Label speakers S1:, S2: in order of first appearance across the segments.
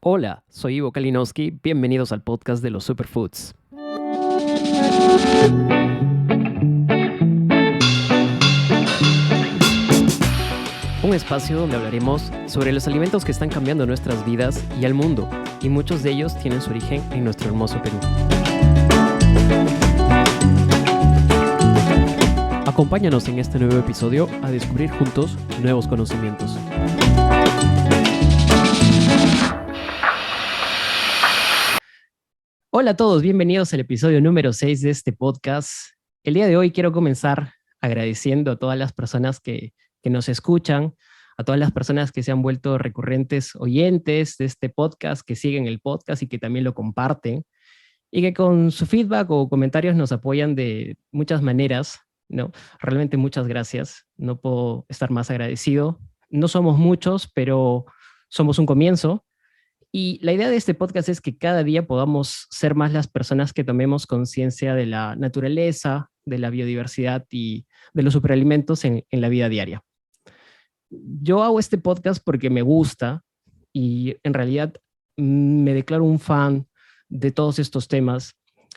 S1: Hola, soy Ivo Kalinowski, bienvenidos al podcast de los Superfoods. Un espacio donde hablaremos sobre los alimentos que están cambiando nuestras vidas y al mundo, y muchos de ellos tienen su origen en nuestro hermoso Perú. Acompáñanos en este nuevo episodio a descubrir juntos nuevos conocimientos. Hola a todos, bienvenidos al episodio número 6 de este podcast. El día de hoy quiero comenzar agradeciendo a todas las personas que nos escuchan, a todas las personas que se han vuelto recurrentes oyentes de este podcast, que siguen el podcast y que también lo comparten, y que con su feedback o comentarios nos apoyan de muchas maneras, ¿no? Realmente muchas gracias, no puedo estar más agradecido. No somos muchos, pero somos un comienzo. Y la idea de este podcast es que cada día podamos ser más las personas que tomemos conciencia de la naturaleza, de la biodiversidad y de los superalimentos en la vida diaria. Yo hago este podcast porque me gusta y en realidad me declaro un fan de todos estos temas.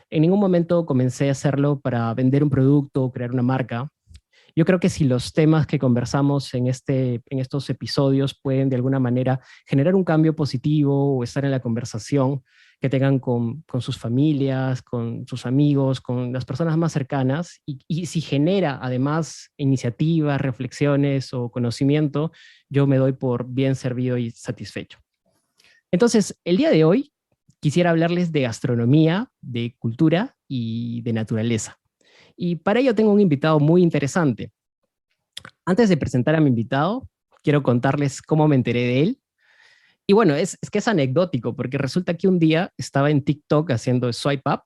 S1: En ningún momento comencé a hacerlo para vender un producto o crear una marca. Yo creo que si los temas que conversamos en estos episodios pueden de alguna manera generar un cambio positivo o estar en la conversación que tengan con sus familias, con sus amigos, con las personas más cercanas, y si genera además iniciativas, reflexiones o conocimiento, yo me doy por bien servido y satisfecho. Entonces, el día de hoy quisiera hablarles de gastronomía, de cultura y de naturaleza. Y para ello tengo un invitado muy interesante. Antes de presentar a mi invitado, quiero contarles cómo me enteré de él. Y bueno, es que es anecdótico, porque resulta que un día estaba en TikTok haciendo swipe up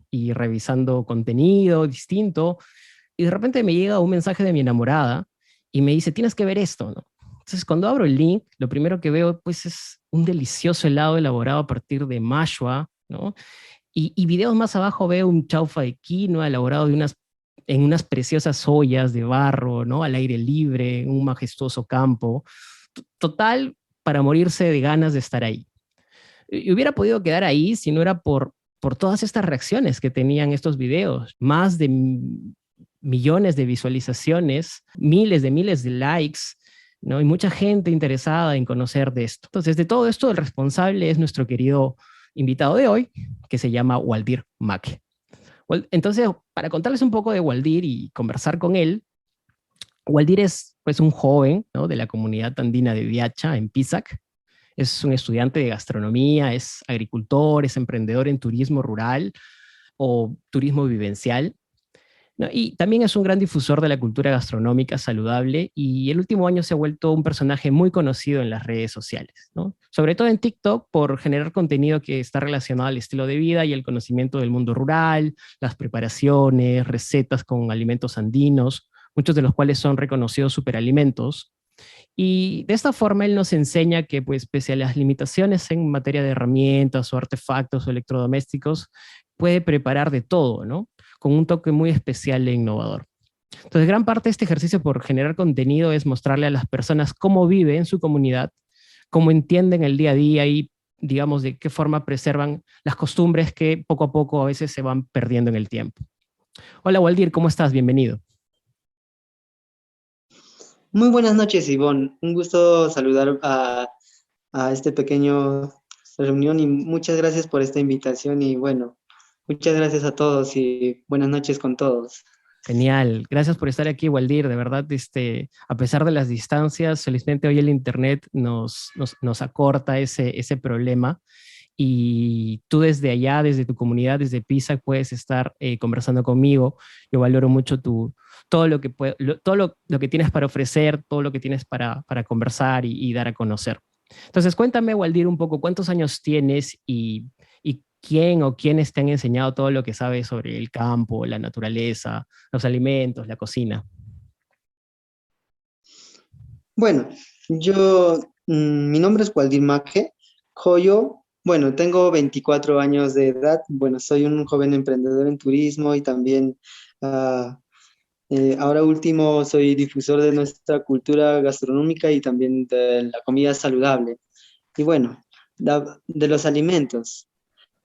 S1: y revisando contenido distinto, y de repente me llega un mensaje de mi enamorada y me dice, tienes que ver esto, ¿no? Entonces, cuando abro el link, lo primero que veo pues es un delicioso helado elaborado a partir de mashua, ¿no? Y videos más abajo veo un chaufa de quinoa elaborado en unas preciosas ollas de barro, ¿no? Al aire libre, en un majestuoso campo. Total, para morirse de ganas de estar ahí. Y hubiera podido quedar ahí si no era por todas estas reacciones que tenían estos videos. Más de millones de visualizaciones, miles de likes, ¿no? Y mucha gente interesada en conocer de esto. Entonces, de todo esto, el responsable es nuestro querido invitado de hoy, que se llama Waldir Maque. Entonces, para contarles un poco de Waldir y conversar con él, Waldir es pues un joven, ¿no?, de la comunidad andina de Viacha, en Pisac. Es un estudiante de gastronomía, es agricultor, es emprendedor en turismo rural o turismo vivencial, ¿no? Y también es un gran difusor de la cultura gastronómica saludable, y el último año se ha vuelto un personaje muy conocido en las redes sociales, ¿no? Sobre todo en TikTok, por generar contenido que está relacionado al estilo de vida y el conocimiento del mundo rural, las preparaciones, recetas con alimentos andinos, muchos de los cuales son reconocidos superalimentos. Y de esta forma él nos enseña que, pues, pese a las limitaciones en materia de herramientas o artefactos o electrodomésticos, puede preparar de todo, ¿no? Con un toque muy especial e innovador. Entonces, gran parte de este ejercicio por generar contenido es mostrarle a las personas cómo vive en su comunidad, cómo entienden el día a día y, digamos, de qué forma preservan las costumbres que poco a poco a veces se van perdiendo en el tiempo. Hola, Waldir, ¿cómo estás? Bienvenido.
S2: Muy buenas noches, Ivonne. Un gusto saludar a este pequeño reunión y muchas gracias por esta invitación y bueno, muchas gracias a todos y buenas noches con todos.
S1: Genial, gracias por estar aquí, Waldir. De verdad, a pesar de las distancias, felizmente hoy el Internet nos acorta ese problema, y tú desde allá, desde tu comunidad, desde Pisa, puedes estar conversando conmigo. Yo valoro mucho todo lo que tienes para ofrecer, todo lo que tienes para conversar y dar a conocer. Entonces, cuéntame, Waldir, un poco cuántos años tienes y quién o quiénes te han enseñado todo lo que sabes sobre el campo, la naturaleza, los alimentos, la cocina.
S2: Bueno, yo, mi nombre es Waldir Maque Joyo. Bueno, tengo 24 años de edad. Bueno, soy un joven emprendedor en turismo y también ah, ahora último soy difusor de nuestra cultura gastronómica y también de la comida saludable. Y bueno, de los alimentos.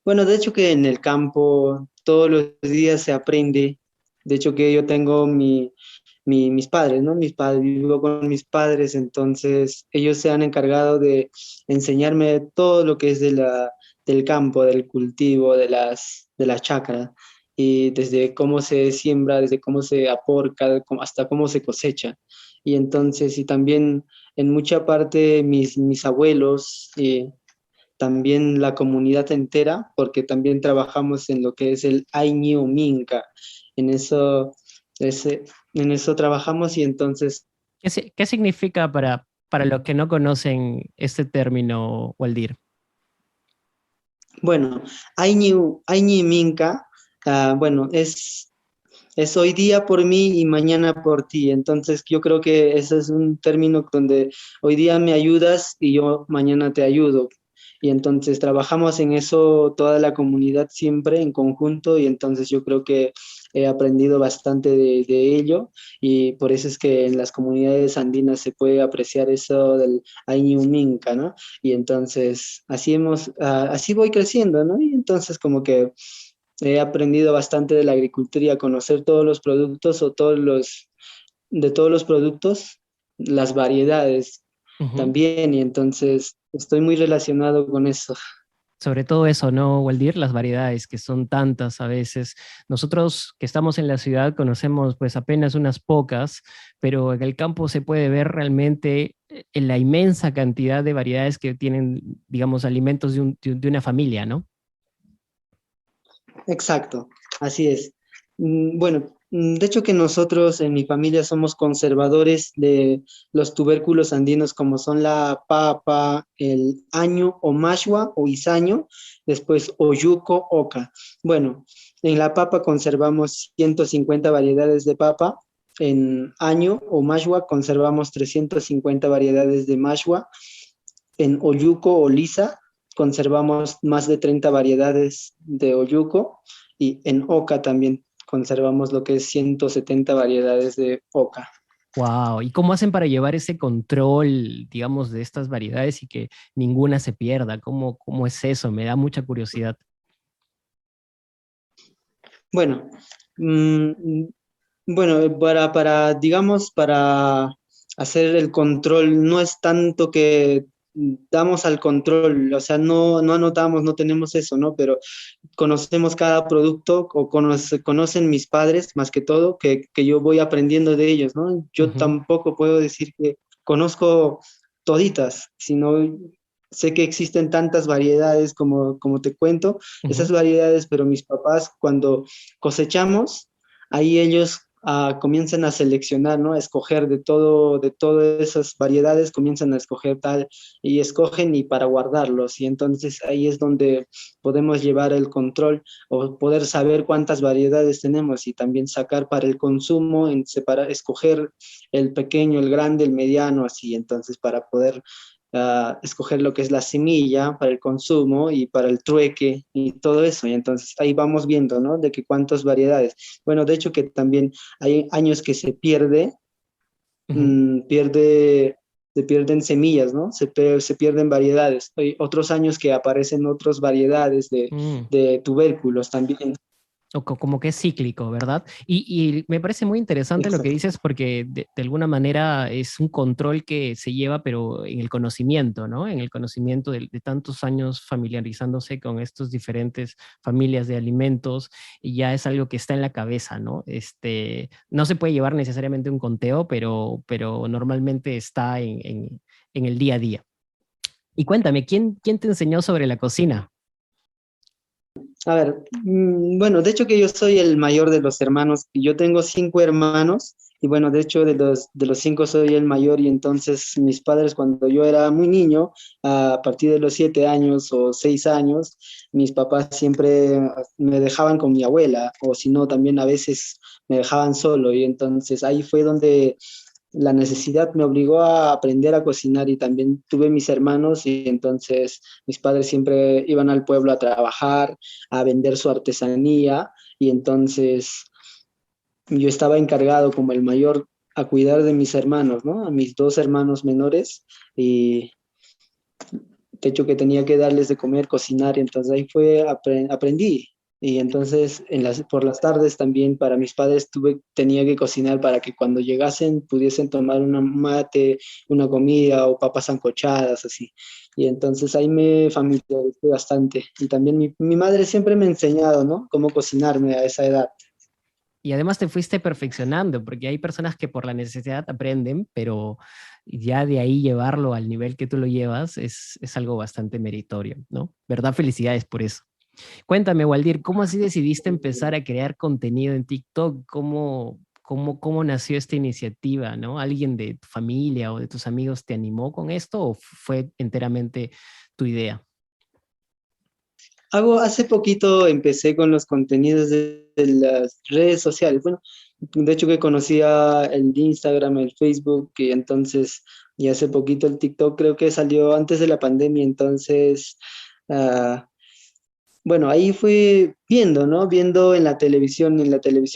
S2: Bueno, de hecho que en el campo todos los días se aprende. De hecho que yo tengo mis padres, ¿no? Mis padres, vivo con mis padres, entonces ellos se han encargado de enseñarme todo lo que es del campo, del cultivo, de la chacra, y desde cómo se siembra, desde cómo se aporca, hasta cómo se cosecha. Y entonces, y también en mucha parte mis abuelos, también la comunidad entera, porque también trabajamos en lo que es el Año Minca. En eso, ese, en eso trabajamos y entonces,
S1: ¿Qué significa para los que no conocen este término, Waldir?
S2: bueno, Año Minca, bueno, es hoy día por mí y mañana por ti. Entonces yo creo que ese es un término donde hoy día me ayudas y yo mañana te ayudo. Y entonces trabajamos en eso toda la comunidad siempre en conjunto y entonces yo creo que he aprendido bastante de ello y por eso es que en las comunidades andinas se puede apreciar eso del Ainu Minca, ¿no? Y entonces así voy creciendo, ¿no? Y entonces como que he aprendido bastante de la agricultura y a conocer todos los productos de todos los productos, las variedades
S1: Ujú.
S2: también, y entonces estoy muy relacionado con eso.
S1: Sobre todo eso, ¿no, Waldir? Las variedades, que son tantas a veces. Nosotros que estamos en la ciudad conocemos pues apenas unas pocas, pero en el campo se puede ver realmente en la inmensa cantidad de variedades que tienen, digamos, alimentos de una familia, ¿no?
S2: Exacto, así es. Bueno, de hecho que nosotros en mi familia somos conservadores de los tubérculos andinos como son la papa, el año o mashua o izaño, después oyuco, oca. Bueno, en la papa conservamos 150 variedades de papa, en año o mashua conservamos 350 variedades de mashua, en oyuco o lisa conservamos más de 30 variedades de oyuco y en oca también conservamos lo que es 170 variedades de oca.
S1: Wow, ¿y cómo hacen para llevar ese control, digamos, de estas variedades y que ninguna se pierda? ¿Cómo es eso? Me da mucha curiosidad.
S2: Bueno, mm, bueno, digamos, para hacer el control, no es tanto que damos al control, o sea, no anotamos, no tenemos eso, ¿no? Pero conocemos cada producto o conocen mis padres más que todo, que yo voy aprendiendo de ellos, ¿no? Yo
S1: Ujú,
S2: tampoco puedo decir que conozco toditas, sino sé que existen tantas variedades como te cuento, esas
S1: ujú.
S2: variedades, pero mis papás cuando cosechamos, ahí ellos comienzan a seleccionar, ¿no? A escoger de todas esas variedades, comienzan a escoger tal y escogen y para guardarlos. Y entonces ahí es donde podemos llevar el control o poder saber cuántas variedades tenemos y también sacar para el consumo, en separar, escoger el pequeño, el grande, el mediano, así. Entonces para poder escoger lo que es la semilla para el consumo y para el trueque y todo eso. Y entonces ahí vamos viendo, ¿no? De que cuántas variedades. Bueno, de hecho que también hay años que se pierde,
S1: Ujú.
S2: mm, pierde, se pierden semillas, ¿no? Se pierden variedades. Hay otros años que aparecen otras variedades
S1: Mm.
S2: de tubérculos también.
S1: Como que es cíclico, ¿verdad? Y me parece muy interesante lo que
S2: Exacto.
S1: dices porque de alguna manera es un control que se lleva, pero en el conocimiento, ¿no? En el conocimiento de tantos años familiarizándose con estos diferentes familias de alimentos, y ya es algo que está en la cabeza, ¿no? No se puede llevar necesariamente un conteo, pero normalmente está en el día a día. Y cuéntame, ¿quién te enseñó sobre la cocina?
S2: A ver, bueno, de hecho que yo soy el mayor de los hermanos, y yo tengo 5 hermanos, y bueno, de hecho de los 5 soy el mayor, y entonces mis padres cuando yo era muy niño, a partir de los 7 años o 6 años, mis papás siempre me dejaban con mi abuela, o si no, también a veces me dejaban solo, y entonces ahí fue donde la necesidad me obligó a aprender a cocinar y también tuve mis hermanos y entonces mis padres siempre iban al pueblo a trabajar, a vender su artesanía y entonces yo estaba encargado como el mayor a cuidar de mis hermanos, ¿no? A mis 2 hermanos menores y de hecho que tenía que darles de comer, cocinar, y entonces ahí fue, aprendí. Y entonces por las tardes también para mis padres tenía que cocinar para que cuando llegasen pudiesen tomar una mate, una comida o papas sancochadas, así. Y entonces ahí me familiaricé bastante. Y también mi madre siempre me ha enseñado, ¿no? Cómo cocinarme a esa edad.
S1: Y además te fuiste perfeccionando, porque hay personas que por la necesidad aprenden, pero ya de ahí llevarlo al nivel que tú lo llevas es algo bastante meritorio, ¿no? ¿Verdad? Felicidades por eso. Cuéntame, Waldir, ¿cómo así decidiste empezar a crear contenido en TikTok? ¿Cómo nació esta iniciativa, ¿no? ¿Alguien de tu familia o de tus amigos te animó con esto o fue enteramente tu idea?
S2: Hace poquito empecé con los contenidos de las redes sociales. Bueno, de hecho que conocía el Instagram, el Facebook, y entonces, y hace poquito el TikTok creo que salió antes de la pandemia, entonces, ah, bueno, ahí fui viendo, ¿no? Viendo en la televisión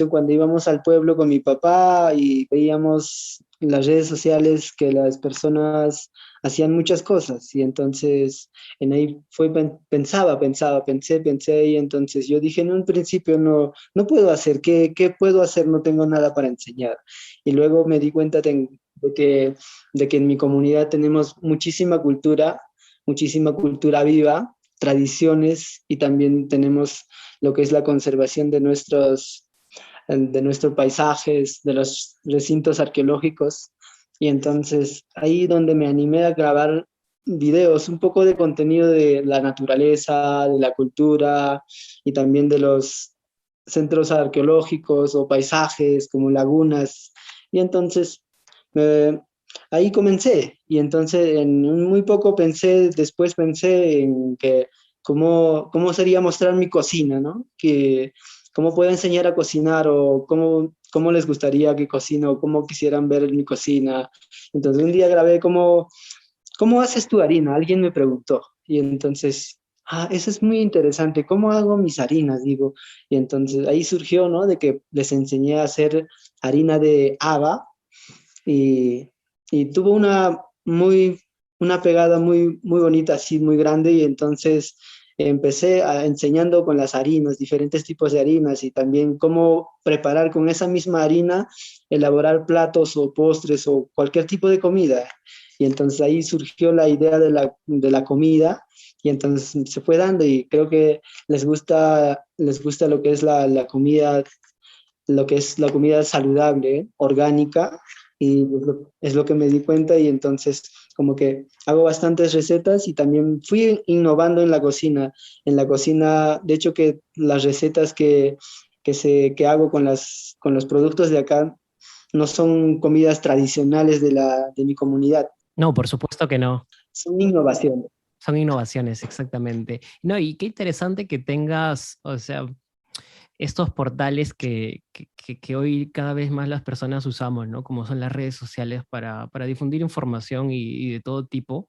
S2: cuando íbamos al pueblo con mi papá y veíamos en las redes sociales que las personas hacían muchas cosas y entonces en ahí fue, pensé y entonces yo dije en un principio no puedo hacer, ¿qué puedo hacer? No tengo nada para enseñar. Y luego me di cuenta de que en mi comunidad tenemos muchísima cultura viva, tradiciones y también tenemos lo que es la conservación de nuestros paisajes, de los recintos arqueológicos. Y entonces ahí donde me animé a grabar videos, un poco de contenido de la naturaleza, de la cultura y también de los centros arqueológicos o paisajes como lagunas. Y entonces eh, ahí comencé. Y entonces en muy poco después pensé en que cómo sería mostrar mi cocina, ¿no? Que cómo puedo enseñar a cocinar o cómo les gustaría que cocine o cómo quisieran ver mi cocina. Entonces un día grabé ¿cómo haces tu harina? Alguien me preguntó. Y entonces, eso es muy interesante. ¿Cómo hago mis harinas? Digo. Y entonces ahí surgió, ¿no? De que les enseñé a hacer harina de haba y, y tuvo una pegada muy bonita, así muy grande, y entonces enseñando con las harinas, diferentes tipos de harinas y también cómo preparar con esa misma harina, elaborar platos o postres o cualquier tipo de comida. Y entonces ahí surgió la idea de la comida y entonces se fue dando y creo que les gusta lo que es la comida, lo que es la comida saludable, orgánica, y es lo que me di cuenta y entonces como que hago bastantes recetas y también fui innovando en la cocina. En la cocina, de hecho que las recetas que hago con los productos de acá no son comidas tradicionales de mi comunidad,
S1: No, por supuesto que no.
S2: son innovaciones.
S1: Son innovaciones, exactamente. No, y qué interesante que tengas, o sea, estos portales que hoy cada vez más las personas usamos, ¿no? Como son las redes sociales para difundir información y de todo tipo.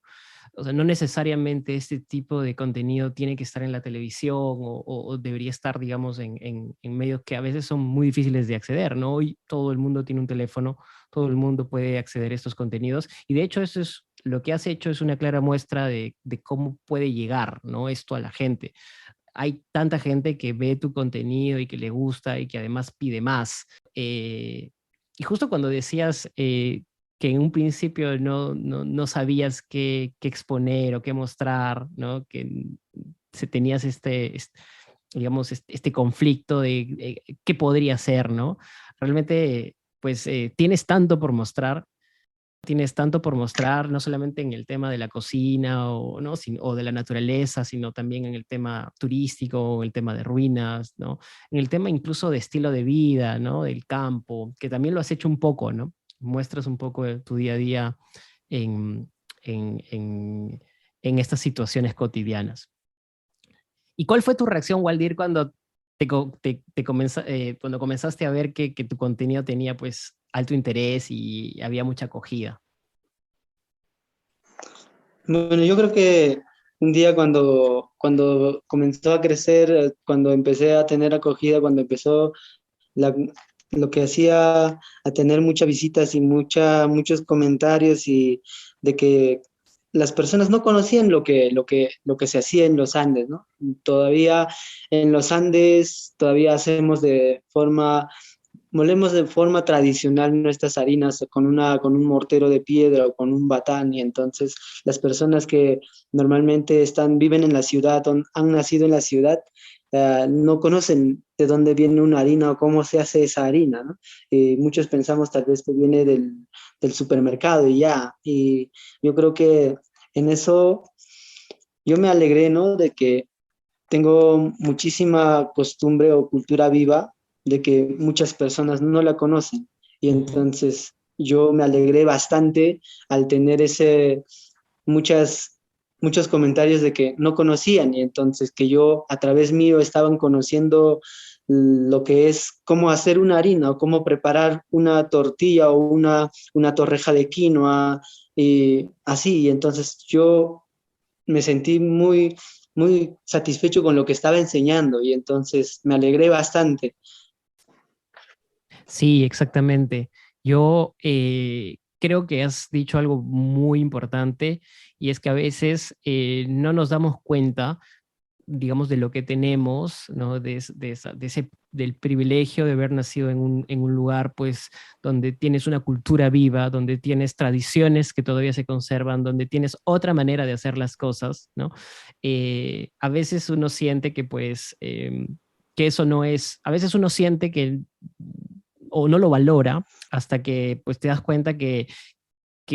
S1: O sea, no necesariamente este tipo de contenido tiene que estar en la televisión o debería estar, digamos, en medios que a veces son muy difíciles de acceder, ¿no? Hoy todo el mundo tiene un teléfono, todo el mundo puede acceder a estos contenidos y de hecho eso es lo que has hecho es una clara muestra de cómo puede llegar, ¿no? Esto a la gente. Hay tanta gente que ve tu contenido y que le gusta y que además pide más. Eh, y justo cuando decías que en un principio no sabías qué exponer o qué mostrar, ¿no? Que se tenías digamos, este conflicto de qué podría ser, ¿no? Realmente, pues tienes tanto por mostrar, no solamente en el tema de la cocina o, ¿no? o de la naturaleza, sino también en el tema turístico, en el tema de ruinas, ¿no? En el tema incluso de estilo de vida, ¿no? Del campo, que también lo has hecho un poco, ¿no? Muestras un poco de tu día a día en, en, en, en estas situaciones cotidianas. ¿Y cuál fue tu reacción, Waldir, cuando cuando comenzaste a ver que tu contenido tenía pues alto interés y había mucha acogida?
S2: Bueno, yo creo que un día cuando comenzó a crecer, cuando empecé a tener acogida, cuando empezó la- lo que hacía a tener muchas visitas y muchos comentarios y de que las personas no conocían lo que se hacía en los Andes, ¿no? Todavía en los Andes, todavía molemos de forma tradicional nuestras harinas con un mortero de piedra o con un batán, y entonces las personas que normalmente viven en la ciudad, han nacido en la ciudad, no conocen de dónde viene una harina o cómo se hace esa harina, ¿no? Muchos pensamos tal vez que viene del supermercado y ya, y yo creo que en eso yo me alegré, ¿no? De que tengo muchísima costumbre o cultura viva de que muchas personas no la conocen. Y
S1: Ujú.
S2: entonces yo me alegré bastante al tener muchas, muchos comentarios de que no conocían, y entonces que yo a través mío estaban conociendo lo que es cómo hacer una harina o cómo preparar una tortilla o una torreja de quinoa y así. Y entonces yo me sentí muy satisfecho con lo que estaba enseñando, y entonces me alegré bastante.
S1: Sí, exactamente. Yo creo que has dicho algo muy importante y es que a veces no nos damos cuenta, digamos, de lo que tenemos, ¿no? Del privilegio de haber nacido en un lugar, pues, donde tienes una cultura viva, donde tienes tradiciones que todavía se conservan, donde tienes otra manera de hacer las cosas, ¿no? A veces uno siente que, pues, que eso no es, a veces uno siente que o no lo valora hasta que, pues, te das cuenta que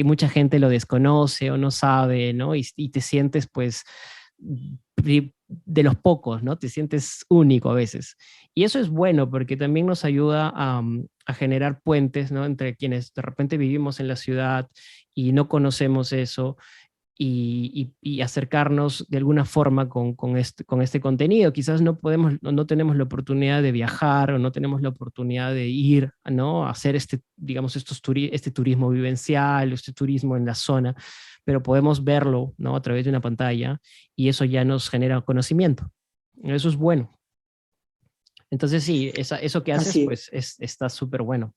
S1: mucha gente lo desconoce o no sabe, ¿no? Y te sientes, pues, de los pocos, ¿no? Te sientes único a veces. Y eso es bueno porque también nos ayuda a generar puentes, ¿no? Entre quienes de repente vivimos en la ciudad y no conocemos eso y acercarnos de alguna forma con este contenido. Quizás no podemos, no tenemos la oportunidad de viajar o no tenemos la oportunidad de ir, ¿no? A hacer digamos, este turismo vivencial, este turismo en la zona, pero podemos verlo, ¿no? A través de una pantalla y eso ya nos genera conocimiento. Eso es bueno. Entonces sí, eso que haces,
S2: Así,
S1: pues está súper bueno.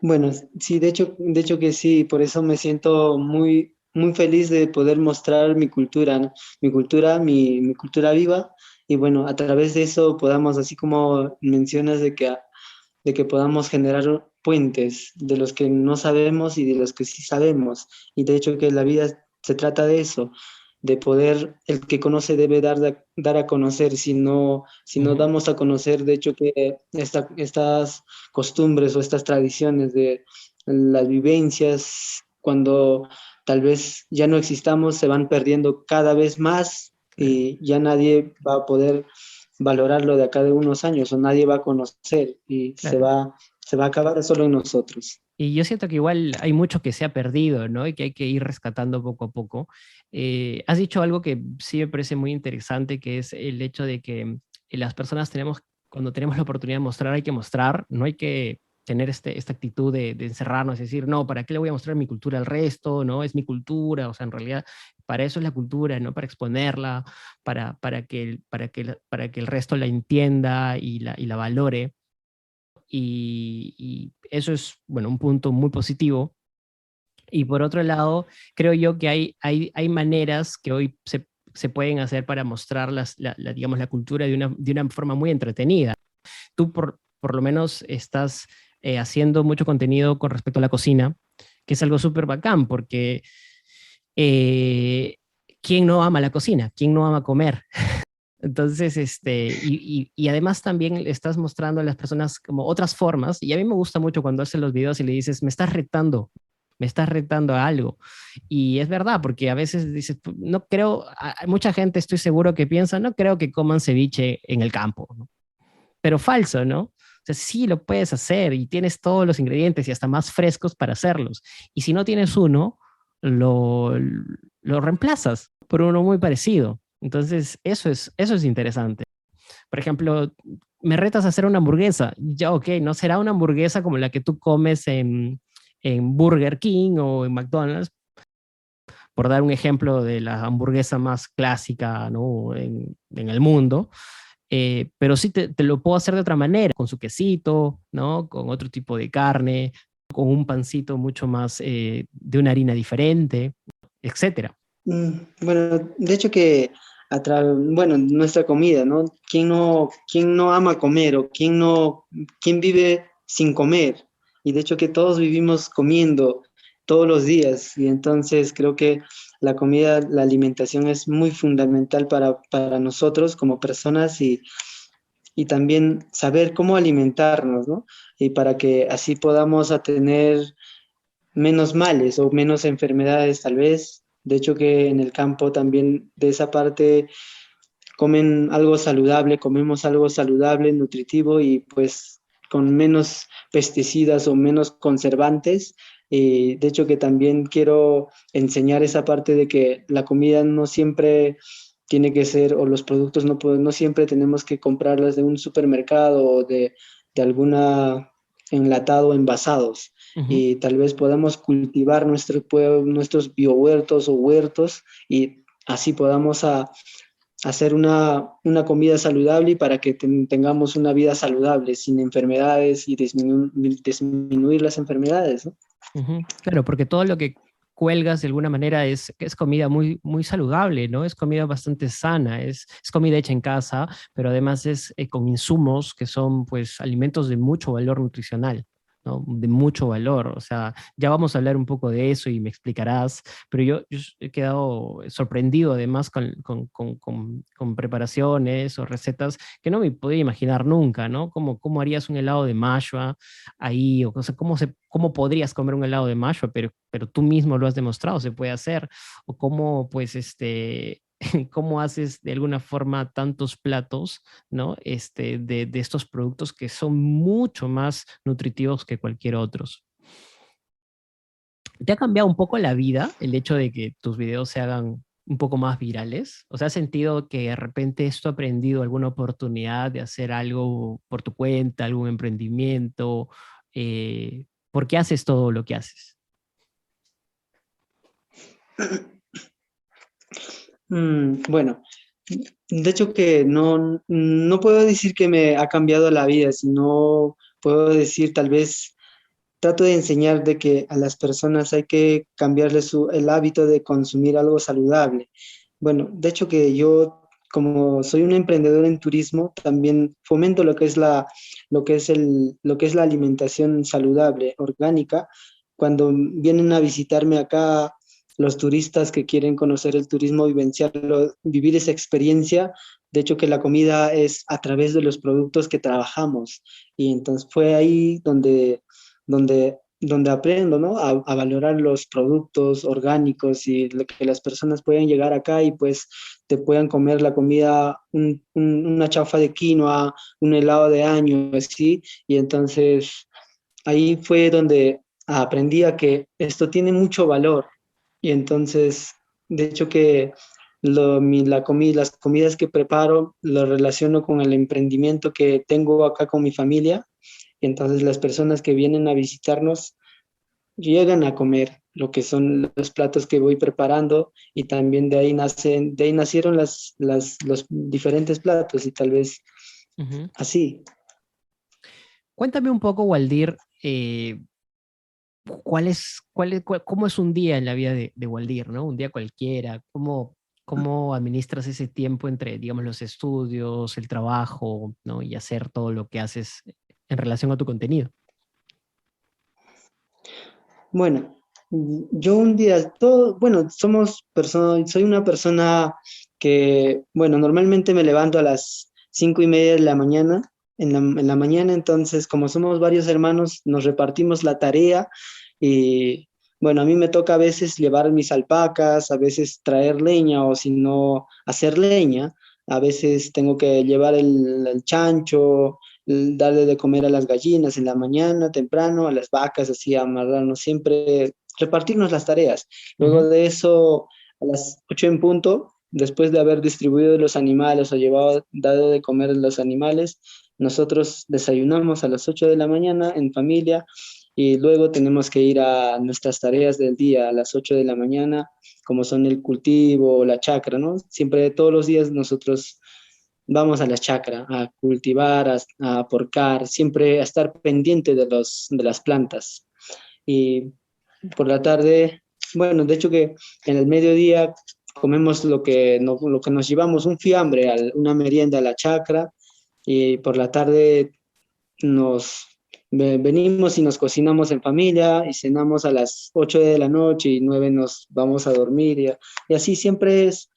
S2: bueno, sí, de hecho que sí, por eso me siento muy feliz de poder mostrar mi cultura, ¿no? Mi cultura viva, y bueno, a través de eso podamos, así como mencionas, de que podamos generar puentes de los que no sabemos y de los que sí sabemos. Y de hecho que la vida se trata de eso, de poder, el que conoce debe dar a conocer. Si no
S1: Ujú.
S2: damos a conocer, de hecho que estas costumbres o estas tradiciones de las vivencias, cuando tal vez ya no existamos, se van perdiendo cada vez más,
S1: Claro,
S2: y ya nadie va a poder valorarlo de acá de unos años, o nadie va a conocer, y se
S1: claro.
S2: va, se va a acabar solo en nosotros.
S1: Y yo siento que igual hay mucho que se ha perdido, ¿no? Y que hay que ir rescatando poco a poco. Has dicho algo que sí me parece muy interesante, que es el hecho de que las personas cuando tenemos la oportunidad de mostrar, hay que mostrar, no hay que tener esta actitud de encerrarnos, es decir, no, ¿para qué le voy a mostrar mi cultura al resto? ¿No? Es mi cultura, o sea, en realidad para eso es la cultura, ¿no? Para exponerla, para que el resto la entienda y la valore y eso es, bueno, un punto muy positivo. Y por otro lado, creo yo que hay maneras que hoy se pueden hacer para mostrar digamos, la cultura de una forma muy entretenida. Tú por lo menos estás haciendo mucho contenido con respecto a la cocina, que es algo súper bacán, porque eh, ¿quién no ama la cocina? ¿Quién no ama comer? Entonces, y además también le estás mostrando a las personas como otras formas, y a mí me gusta mucho cuando haces los videos y le dices, me estás retando a algo. Y es verdad, porque a veces dices, no creo, mucha gente estoy seguro que piensa, no creo que coman ceviche en el campo, ¿no? Pero falso, ¿no? O sea, sí lo puedes hacer y tienes todos los ingredientes y hasta más frescos para hacerlos. Y si no tienes uno, lo, lo reemplazas por uno muy parecido. Entonces, eso es interesante. Por ejemplo, me retas a hacer una hamburguesa. Ya, ok, no será una hamburguesa como la que tú comes en Burger King o en McDonald's, por dar un ejemplo de la hamburguesa más clásica, ¿no? En el mundo, pero sí te lo puedo hacer de otra manera, con su quesito, ¿no? Con otro tipo de carne, con un pancito mucho más de una harina diferente. etcétera.
S2: Bueno, de hecho que, bueno, nuestra comida, ¿no? Quién no ama comer o quién vive sin comer? Y de hecho que todos vivimos comiendo todos los días y entonces creo que la comida, la alimentación es muy fundamental para nosotros como personas y también saber cómo alimentarnos, ¿no? Y para que así podamos a tener menos males o menos enfermedades tal vez. De hecho que en el campo también de esa parte comen algo saludable, comemos algo saludable, nutritivo y pues con menos pesticidas o menos conservantes. De hecho que también quiero enseñar esa parte de que la comida no siempre tiene que ser, o los productos no siempre tenemos que comprarlas de un supermercado o de alguna enlatado o envasados.
S1: Ujú.
S2: Y tal vez podamos cultivar nuestros biohuertos o huertos y así podamos hacer una comida saludable y para que tengamos una vida saludable, sin enfermedades y disminuir las enfermedades, ¿no?
S1: Ujú. Claro, porque todo lo que cuelgas de alguna manera es comida muy, muy saludable, ¿no? Es comida bastante sana, es comida hecha en casa, pero además es con insumos que son pues alimentos de mucho valor nutricional, ¿no? De mucho valor. O sea, ya vamos a hablar un poco de eso y me explicarás, pero yo he quedado sorprendido además con preparaciones o recetas que no me podía imaginar nunca, ¿no? ¿Cómo harías un helado de mashua ahí, o sea, cómo podrías comer un helado de mashup, pero tú mismo lo has demostrado, se puede hacer, o cómo, pues, cómo haces de alguna forma tantos platos, ¿no? De estos productos que son mucho más nutritivos que cualquier otros. ¿Te ha cambiado un poco la vida el hecho de que tus videos se hagan un poco más virales? O sea, ¿has sentido que de repente esto ha aprendido alguna oportunidad de hacer algo por tu cuenta, algún emprendimiento? ¿Por qué haces todo lo que haces?
S2: Bueno, de hecho que no puedo decir que me ha cambiado la vida, sino puedo decir tal vez trato de enseñar de que a las personas hay que cambiarle el hábito de consumir algo saludable. Bueno, de hecho que yo, como soy un emprendedor en turismo, también fomento lo que es la alimentación saludable, orgánica. Cuando vienen a visitarme acá los turistas que quieren conocer el turismo, vivenciarlo, vivir esa experiencia, de hecho que la comida es a través de los productos que trabajamos. Y entonces fue ahí donde aprendo, ¿no? A valorar los productos orgánicos y lo que las personas pueden llegar acá y pues te puedan comer la comida, una chaufa de quinoa, un helado de año, así. Y entonces ahí fue donde aprendí a que esto tiene mucho valor. Y entonces, de hecho que las comidas que preparo lo relaciono con el emprendimiento que tengo acá con mi familia. Entonces las personas que vienen a visitarnos llegan a comer lo que son los platos que voy preparando y también de ahí nacieron los diferentes platos y tal vez
S1: Ujú.
S2: así.
S1: Cuéntame un poco, Waldir, cómo es un día en la vida de Waldir, ¿no? Un día cualquiera, cómo administras ese tiempo entre, digamos, los estudios, el trabajo, ¿no? Y hacer todo lo que haces en relación a tu contenido.
S2: Bueno, yo un día, bueno, soy una persona que, bueno, normalmente me levanto a las 5:30 de la mañana, en la mañana, entonces, como somos varios hermanos, nos repartimos la tarea y, bueno, a mí me toca a veces llevar mis alpacas, a veces traer leña o si no, hacer leña, a veces tengo que llevar el chancho, darle de comer a las gallinas en la mañana temprano, a las vacas, así amarrarnos siempre, repartirnos las tareas. Luego
S1: Ujú.
S2: de eso, a las 8 en punto, después de haber distribuido los animales o dado de comer a los animales, nosotros desayunamos a las 8 de la mañana en familia y luego tenemos que ir a nuestras tareas del día a las 8 de la mañana, como son el cultivo, la chacra, ¿no? Siempre, todos los días nosotros vamos a la chacra, a cultivar, a porcar, siempre a estar pendiente de las plantas. Y por la tarde bueno, de hecho que en el mediodía comemos lo que nos llevamos, un fiambre, una merienda a la chacra, y por la tarde nos venimos y nos cocinamos en familia y cenamos a las 8 de la noche y 9 nos vamos a dormir y así siempre es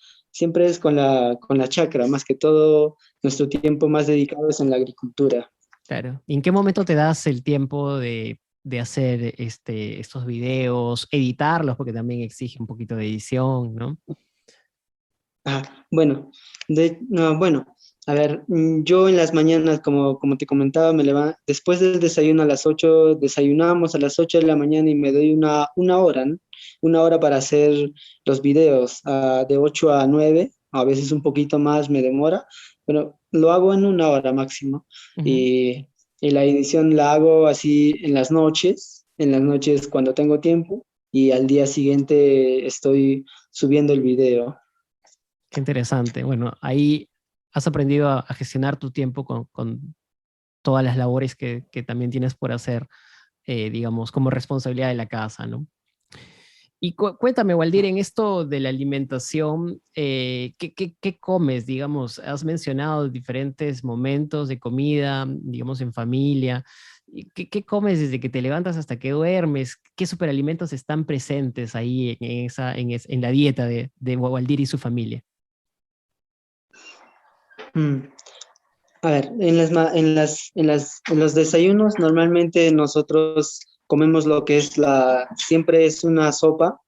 S2: con la chacra, más que todo nuestro tiempo más dedicado es en la agricultura.
S1: Claro. ¿Y en qué momento te das el tiempo de hacer estos videos, editarlos, porque también exige un poquito de edición, ¿no?
S2: Bueno, no, bueno, a ver, yo en las mañanas, como te comentaba, me levanto, después del desayuno a las 8 desayunamos a las 8 de la mañana y me doy una hora, ¿no? Una hora para hacer los videos, de 8 a 9 a veces un poquito más me demora, pero lo hago en una hora máximo.
S1: Ujú.
S2: Y, y la edición la hago así en las noches cuando tengo tiempo, y al día siguiente estoy subiendo el video.
S1: Qué interesante. Bueno, ahí has aprendido a gestionar tu tiempo con todas las labores que también tienes por hacer, digamos, como responsabilidad de la casa, ¿no? Y cuéntame, Waldir, en esto de la alimentación, ¿qué comes? Digamos, has mencionado diferentes momentos de comida, digamos, en familia. ¿Y qué comes desde que te levantas hasta que duermes? ¿Qué superalimentos están presentes ahí en la dieta de Waldir y su familia?
S2: Mm. A ver, en los desayunos normalmente nosotros comemos lo que es siempre es una sopa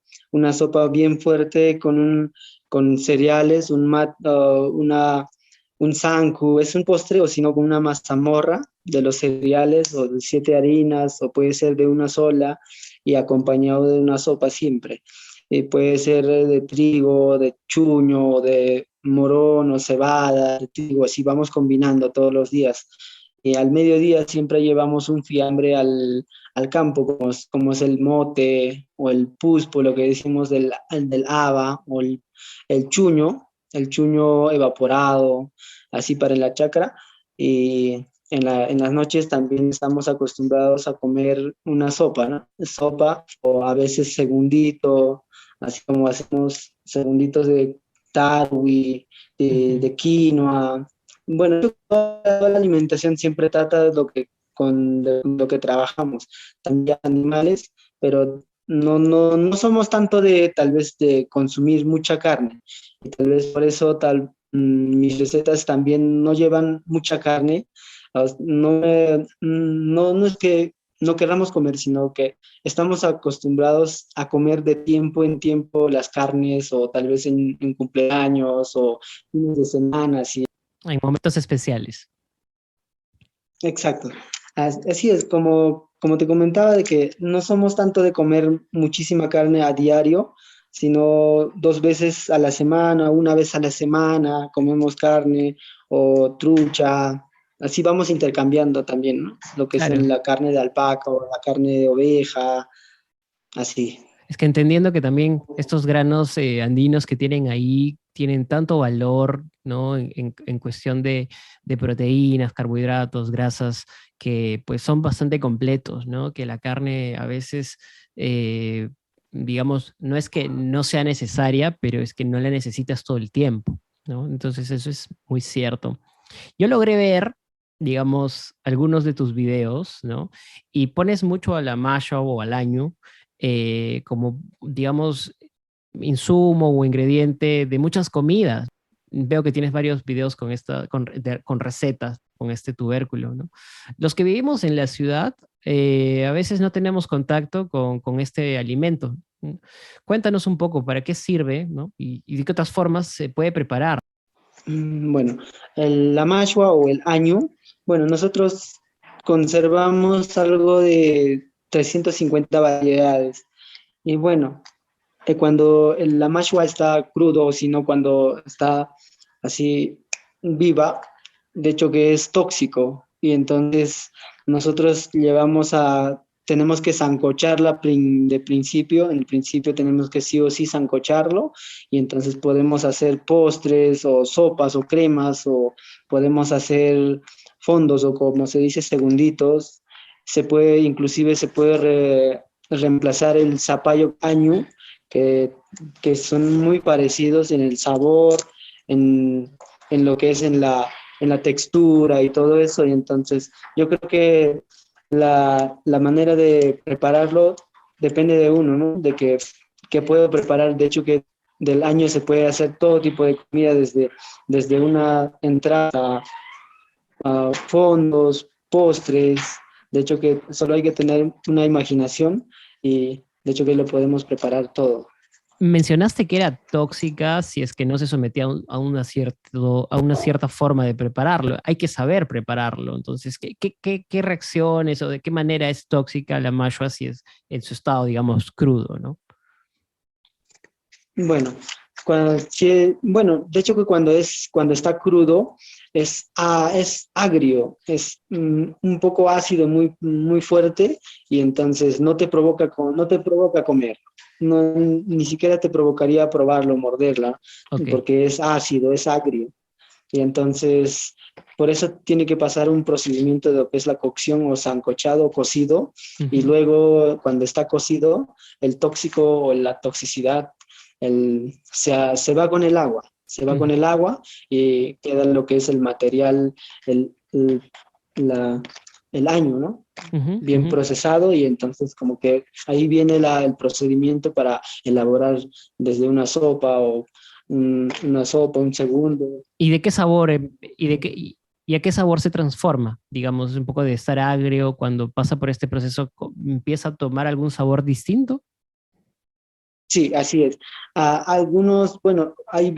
S2: bien fuerte con cereales, un sanku, es un postre o sino con una mazamorra de los cereales o de 7 harinas o puede ser de una sola y acompañado de una sopa siempre. Puede ser de trigo, de chuño, de morón o cebada, de trigo, así vamos combinando todos los días. Al mediodía siempre llevamos un fiambre al campo, como es el mote o el puspo, lo que decimos del haba o el chuño evaporado, así para la chacra. Y en las noches también estamos acostumbrados a comer una sopa, ¿no? Sopa o a veces segundito, así como hacemos segunditos de tarwi,
S1: Ujú.
S2: de quinoa. Bueno, toda la alimentación siempre trata de lo que trabajamos, también animales, pero no somos tanto de tal vez de consumir mucha carne. Y tal vez por eso mis recetas también no llevan mucha carne. No es que no queramos comer, sino que estamos acostumbrados a comer de tiempo en tiempo las carnes o tal vez en cumpleaños o fines de semana, así.
S1: En momentos especiales.
S2: Exacto. Así es, como te comentaba, de que no somos tanto de comer muchísima carne a diario, sino 2 veces a la semana, una vez a la semana comemos carne o trucha. Así vamos intercambiando también, ¿no? Lo que es
S1: Claro.
S2: la carne de alpaca o la carne de oveja, así.
S1: Es que entendiendo que también estos granos andinos que tienen ahí tienen tanto valor, ¿no? En cuestión de proteínas, carbohidratos, grasas, que pues son bastante completos, ¿no? Que la carne a veces, eh, digamos, no es que no sea necesaria, pero es que no la necesitas todo el tiempo, ¿no? Entonces eso es muy cierto. Yo logré ver, digamos, algunos de tus videos, ¿no? Y pones mucho a la masha o al año como, digamos, insumo o ingrediente de muchas comidas. Veo que tienes varios videos con recetas con este tubérculo, ¿no? Los que vivimos en la ciudad, a veces no tenemos contacto con este alimento. ¿No? Cuéntanos un poco para qué sirve, ¿no? Y de qué otras formas se puede preparar.
S2: Bueno, la mashua o el año, bueno, nosotros conservamos algo de 350 variedades. Y bueno, cuando la mashua está crudo, o sino cuando está así viva, de hecho que es tóxico. Y entonces nosotros tenemos que sancocharla de principio. En el principio tenemos que sí o sí sancocharlo. Y entonces podemos hacer postres o sopas o cremas o podemos hacer fondos o como se dice, segunditos. Inclusive se puede reemplazar el zapallo caño que, que son muy parecidos en el sabor, en, en lo que es en la textura y todo eso. Y entonces yo creo que la manera de prepararlo depende de uno, ¿no? Que puedo preparar. De hecho, que del año se puede hacer todo tipo de comida, desde una entrada a fondos, postres. De hecho, que solo hay que tener una imaginación y de hecho que lo podemos preparar todo.
S1: Mencionaste que era tóxica si es que no se sometía a una cierta forma de prepararlo. Hay que saber prepararlo. Entonces, ¿qué reacciones o de qué manera es tóxica la mashua si es en su estado, digamos, crudo, ¿no?
S2: Bueno, bueno, de hecho que cuando está crudo es agrio, es un poco ácido, muy fuerte, y entonces no te provoca comer. No, ni siquiera te provocaría probarlo, morderla,
S1: Ok.
S2: porque es ácido, es agrio. Y entonces, por eso tiene que pasar un procedimiento de lo que es la cocción o sancochado o cocido, y
S1: Ujú,
S2: luego cuando está cocido, el tóxico o la toxicidad se va con el agua, se va con
S1: ujú,
S2: el agua y queda lo que es el material, el, el, la- el año, ¿no?
S1: ujú,
S2: Bien
S1: ujú.
S2: procesado, y entonces como que ahí viene el procedimiento para elaborar desde una sopa o una sopa, un segundo.
S1: ¿Y de qué sabor, y a qué sabor se transforma? Digamos, un poco de estar agrio, cuando pasa por este proceso, ¿empieza a tomar algún sabor distinto?
S2: Sí, así es. Algunos, bueno, hay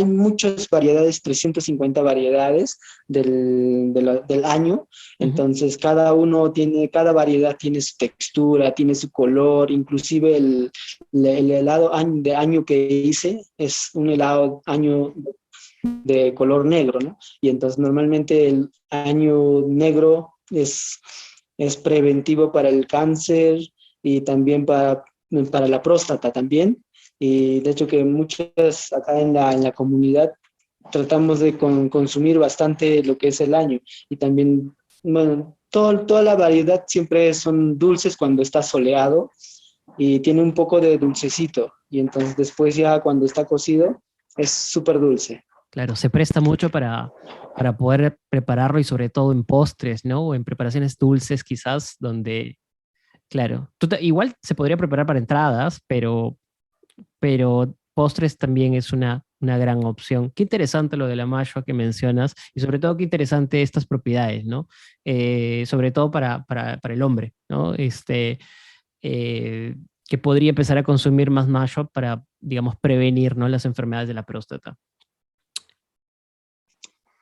S2: muchas variedades, 350 variedades del año.
S1: Ujú,
S2: Entonces cada variedad tiene su textura, tiene su color. Inclusive el helado de año que hice es un helado año de color negro, ¿no? Y entonces normalmente el año negro es preventivo para el cáncer y también para la próstata también. Y de hecho que muchas acá en la comunidad tratamos de consumir bastante lo que es el año. Y también, bueno, toda la variedad siempre son dulces cuando está soleado y tiene un poco de dulcecito. Y entonces después ya cuando está cocido es súper dulce.
S1: claro, se presta mucho para poder prepararlo y sobre todo en postres, ¿no? O en preparaciones dulces quizás, donde, claro, igual se podría preparar para entradas, pero postres también es una gran opción. Qué interesante lo de la mashua que mencionas y sobre todo qué interesante estas propiedades, ¿no? Sobre todo para el hombre, ¿no? Eh, que podría empezar a consumir más mashua para, digamos, prevenir, ¿no? Las enfermedades de la próstata.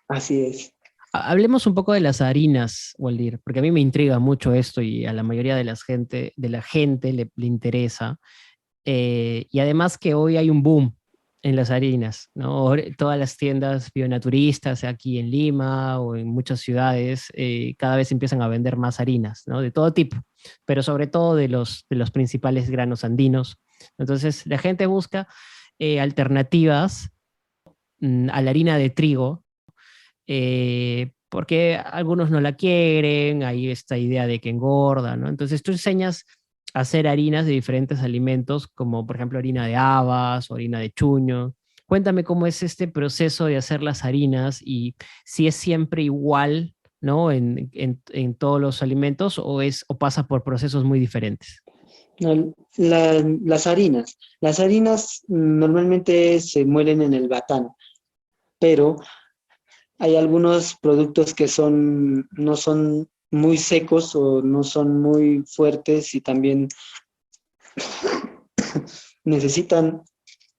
S2: Así es.
S1: Hablemos un poco de las harinas, Waldir, porque a mí me intriga mucho esto y a la mayoría de la gente le interesa. Y además que hoy hay un boom en las harinas, ¿no? Todas las tiendas bionaturistas aquí en Lima o en muchas ciudades cada vez empiezan a vender más harinas, ¿no? De todo tipo, pero sobre todo de los principales granos andinos. Entonces, la gente busca alternativas a la harina de trigo porque algunos no la quieren, hay esta idea de que engorda, ¿no? Entonces tú enseñas a hacer harinas de diferentes alimentos, como por ejemplo harina de habas o harina de chuño. Cuéntame cómo es este proceso de hacer las harinas y si es siempre igual, ¿no? En todos los alimentos o pasa por procesos muy diferentes.
S2: No, las harinas normalmente se muelen en el batán, pero hay algunos productos que no son muy secos o no son muy fuertes y también necesitan,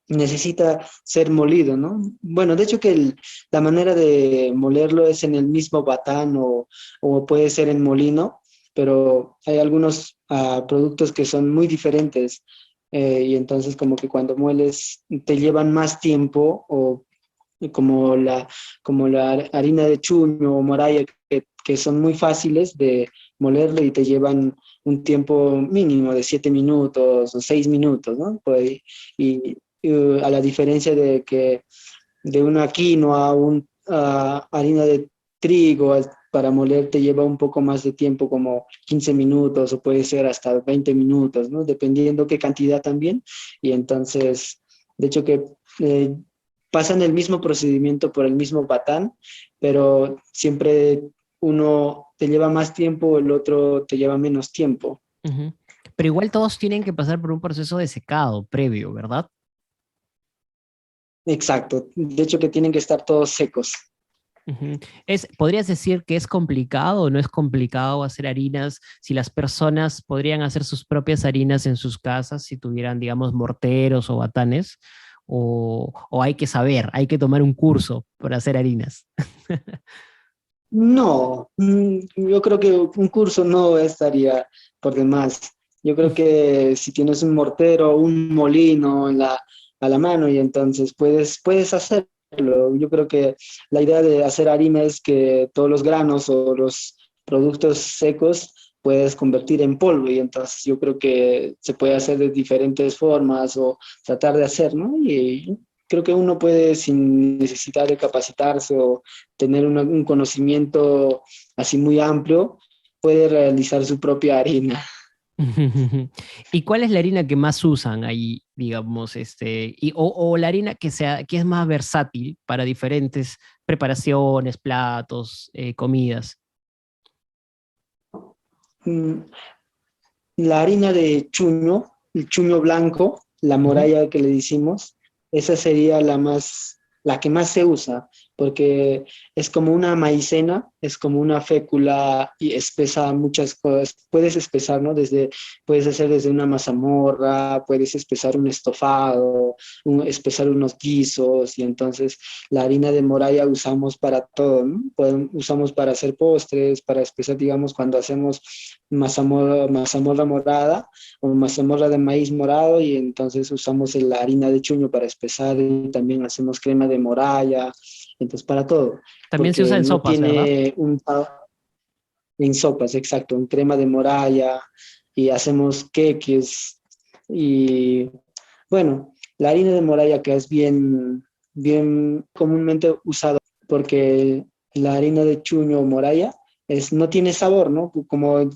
S2: necesita ser molido, ¿no? Bueno, de hecho que la manera de molerlo es en el mismo batán o puede ser en molino, pero hay algunos productos que son muy diferentes, y entonces como que cuando mueles te llevan más tiempo, o como como la harina de chuño o moraya, que son muy fáciles de molerlo y te llevan un tiempo mínimo de 7 minutos o 6 minutos, ¿no? Pues, a la diferencia de que de una quinoa, harina de trigo, para moler te lleva un poco más de tiempo, como 15 minutos o puede ser hasta 20 minutos, ¿no? Dependiendo qué cantidad también. Y entonces, de hecho que eh, pasan el mismo procedimiento por el mismo batán, pero siempre uno te lleva más tiempo, el otro te lleva menos tiempo.
S1: Ujú. Pero igual todos tienen que pasar por un proceso de secado previo, ¿verdad?
S2: Exacto. De hecho que tienen que estar todos secos.
S1: Ujú. ¿Podrías decir que es complicado o no es complicado hacer harinas si las personas podrían hacer sus propias harinas en sus casas si tuvieran, digamos, morteros o batanes? ¿O hay que saber, hay que tomar un curso para hacer harinas?
S2: No, yo creo que un curso no estaría por demás. Yo creo que si tienes un mortero, un molino a la mano y entonces puedes hacerlo. Yo creo que la idea de hacer harina es que todos los granos o los productos secos puedes convertir en polvo y entonces yo creo que se puede hacer de diferentes formas o tratar de hacer, ¿no? Y creo que uno puede sin necesidad de capacitarse o tener un conocimiento así muy amplio, puede realizar su propia harina.
S1: ¿Y cuál es la harina que más usan ahí, digamos, o la harina que es más versátil para diferentes preparaciones, platos, comidas?
S2: Mm, La harina de chuño, el chuño blanco, la
S1: Ujú.
S2: moralla que le decimos, esa sería la que más se usa, porque es como una maicena, es como una fécula y espesa muchas cosas. Puedes espesar, ¿no? Puedes hacer desde una mazamorra, puedes espesar un estofado, espesar unos guisos, y entonces la harina de moralla usamos para todo, ¿no? Usamos para hacer postres, para espesar, digamos, cuando hacemos mazamorra morada o mazamorra de maíz morado y entonces usamos la harina de chuño para espesar y también hacemos crema de moralla, entonces para todo,
S1: También se usa
S2: porque
S1: en
S2: no
S1: sopas, ¿verdad?
S2: tiene en sopas, exacto, en crema de moralla y hacemos queques y bueno, la harina de moralla que es bien comúnmente usada porque la harina de chuño o moralla no tiene sabor, ¿no? Como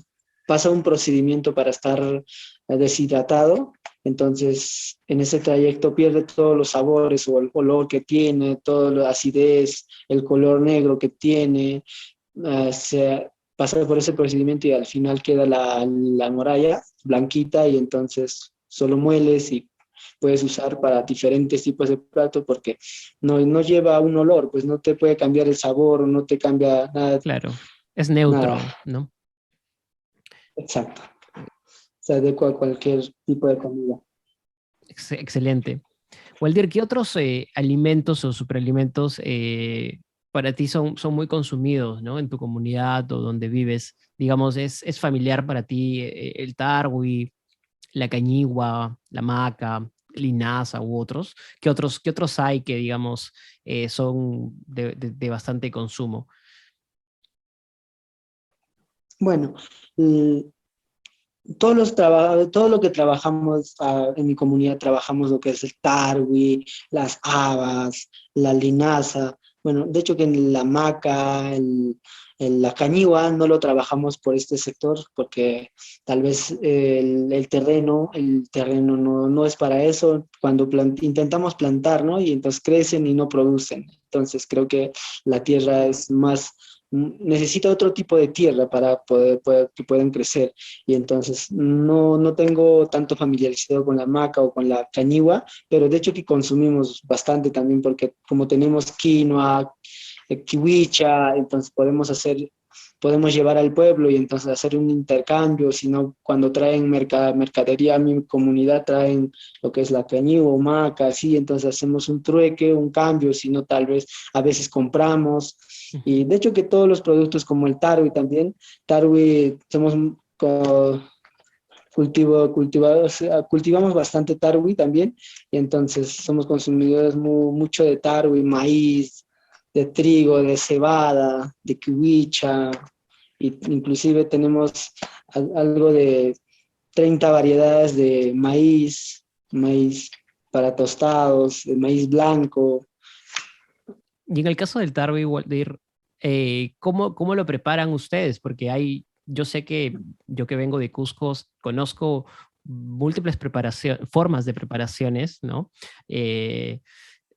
S2: pasa un procedimiento para estar deshidratado, entonces en ese trayecto pierde todos los sabores o el olor que tiene, toda la acidez, el color negro que tiene, se pasa por ese procedimiento y al final queda la moralla blanquita y entonces solo mueles y puedes usar para diferentes tipos de plato porque no lleva un olor, pues no te puede cambiar el sabor, no te cambia nada,
S1: Claro, es
S2: nada.
S1: neutro, ¿no?
S2: Exacto. Se adecua a cualquier tipo de comida.
S1: Excelente. Waldir, ¿qué otros alimentos o superalimentos para ti son muy consumidos, ¿no? En tu comunidad o donde vives? Digamos, es familiar para ti el tarwi, la cañigua, la maca, linaza u otros? Qué otros hay que, digamos, son de bastante consumo?
S2: Bueno, todo lo que trabajamos en mi comunidad, trabajamos lo que es el tarwi, las habas, la linaza. Bueno, de hecho que en la maca, la cañigua no lo trabajamos por este sector porque tal vez el terreno no es para eso. Cuando intentamos plantar, ¿no? Y entonces crecen y no producen. Entonces creo que la tierra es más, necesita otro tipo de tierra para que puedan crecer y entonces no tengo tanto familiarizado con la maca o con la cañigua, pero de hecho que consumimos bastante también porque como tenemos quinoa, kiwicha, entonces podemos llevar al pueblo y entonces hacer un intercambio, sino cuando traen mercadería a mi comunidad traen lo que es la cañigua o maca, así, entonces hacemos un trueque, un cambio, sino tal vez a veces compramos. Y
S1: Ujú.
S2: de hecho que todos los productos como el tarwi también, tarwi somos co- cultivamos bastante tarwi también, y entonces somos consumidores mucho de tarwi, maíz, de trigo, de cebada, de kiwicha, y inclusive tenemos algo de 30 variedades de maíz para tostados, de maíz blanco.
S1: Y en el caso del tarwi, Waldir, ¿Cómo lo preparan ustedes? Porque yo sé que yo que vengo de Cusco conozco múltiples formas de preparaciones, ¿no? Eh,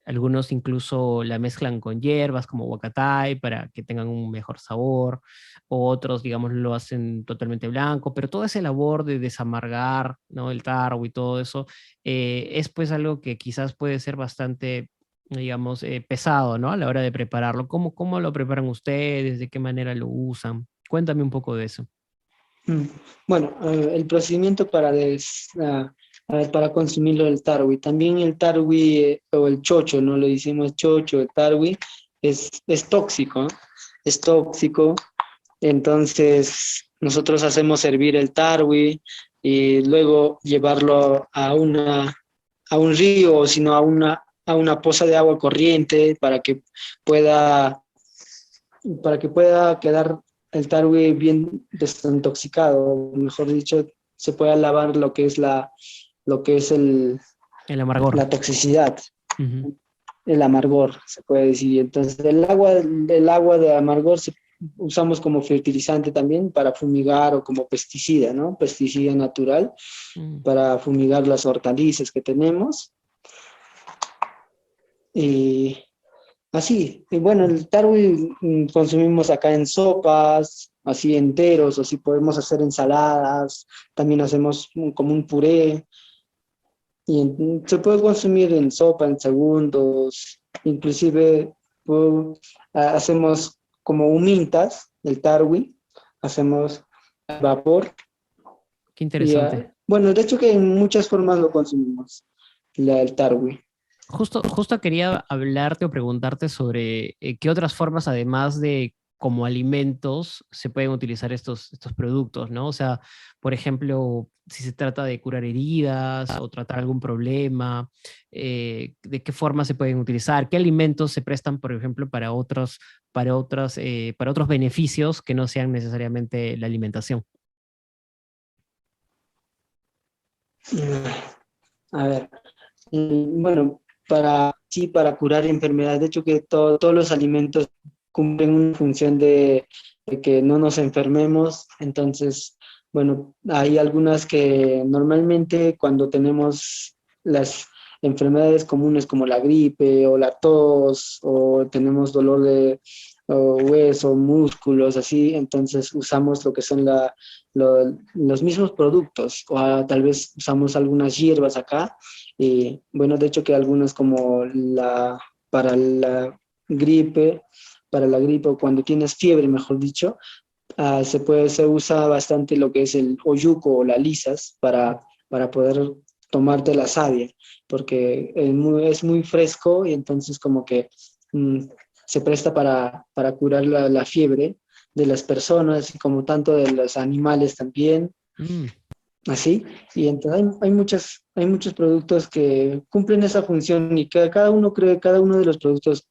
S1: Algunos incluso la mezclan con hierbas como huacatay para que tengan un mejor sabor, o otros, digamos, lo hacen totalmente blanco, pero todo ese labor de desamargar, ¿no? El tarro y todo eso, es pues algo que quizás puede ser bastante, digamos, pesado, ¿no? A la hora de prepararlo. ¿Cómo lo preparan ustedes? ¿De qué manera lo usan? Cuéntame un poco de eso.
S2: Mm. Bueno, el procedimiento a ver, para consumirlo el tarwi. También el tarwi o el chocho, no lo decimos chocho, el tarwi es tóxico, ¿no? Es tóxico. Entonces, nosotros hacemos hervir el tarwi y luego llevarlo a un río o sino a una poza de agua corriente pueda, para que pueda quedar el tarwi bien desintoxicado, mejor dicho, se pueda lavar lo que es
S1: El amargor.
S2: la toxicidad,
S1: Ujú.
S2: el amargor, se puede decir. Entonces, el agua de amargor usamos como fertilizante también para fumigar o como pesticida, ¿no? Pesticida natural
S1: Mm.
S2: para fumigar las hortalizas que tenemos. Y así, y bueno, el tarwi consumimos acá en sopas, así enteros, o si podemos hacer ensaladas, también hacemos como un puré, se puede consumir en sopa, en segundos, inclusive hacemos como humintas del tarwi, hacemos al vapor,
S1: Qué interesante.
S2: bueno, de hecho que en muchas formas lo consumimos, el tarwi.
S1: Justo quería hablarte o preguntarte sobre qué otras formas, además de como alimentos, se pueden utilizar estos productos, ¿no? O sea, por ejemplo, si se trata de curar heridas o tratar algún problema, ¿de qué forma se pueden utilizar? ¿Qué alimentos se prestan, por ejemplo, para otros beneficios que no sean necesariamente la alimentación?
S2: Mm, A ver, bueno, sí, para curar enfermedades, de hecho que todos los alimentos cumplen una función de que no nos enfermemos, entonces, bueno, hay algunas que normalmente cuando tenemos las enfermedades comunes como la gripe o la tos o tenemos dolor de hueso, músculos, así, entonces usamos lo que son los mismos productos o tal vez usamos algunas hierbas acá y bueno, de hecho que algunas como para la gripe, para la gripe o cuando tienes fiebre, mejor dicho, se usa bastante lo que es el oyuco o la lisas para poder tomarte la savia, porque es muy fresco y entonces como que mm, se presta para curar la fiebre de las personas y como tanto de los animales también
S1: Mm.
S2: así. Y entonces hay muchos productos que cumplen esa función y que cada uno cree, cada uno de los productos,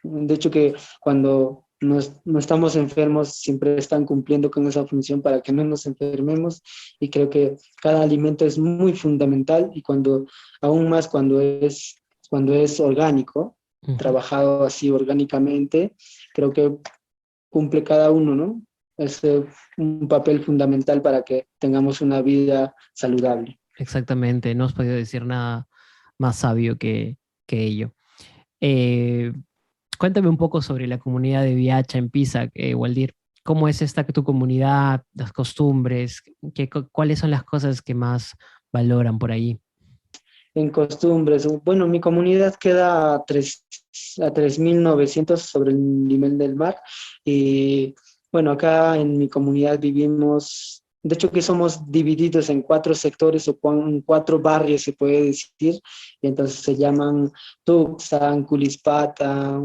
S2: de hecho que cuando no estamos enfermos, siempre están cumpliendo con esa función para que no nos enfermemos y creo que cada alimento es muy fundamental y aún más cuando es orgánico,
S1: Ujú.
S2: trabajado así orgánicamente, creo que cumple cada uno, ¿no? Es un papel fundamental para que tengamos una vida saludable.
S1: Exactamente, no has podido decir nada más sabio que ello. Eh, Cuéntame un poco sobre la comunidad de Viacha en Pisa, Waldir. ¿Cómo es esta tu comunidad, las costumbres? ¿Cuáles son las cosas que más valoran por allí?
S2: En costumbres, bueno, mi comunidad queda a 3.900 sobre el nivel del mar y bueno, acá en mi comunidad vivimos, de hecho que somos divididos en cuatro sectores o en cuatro barrios, se puede decir, y entonces se llaman Tuxpan, Culispata,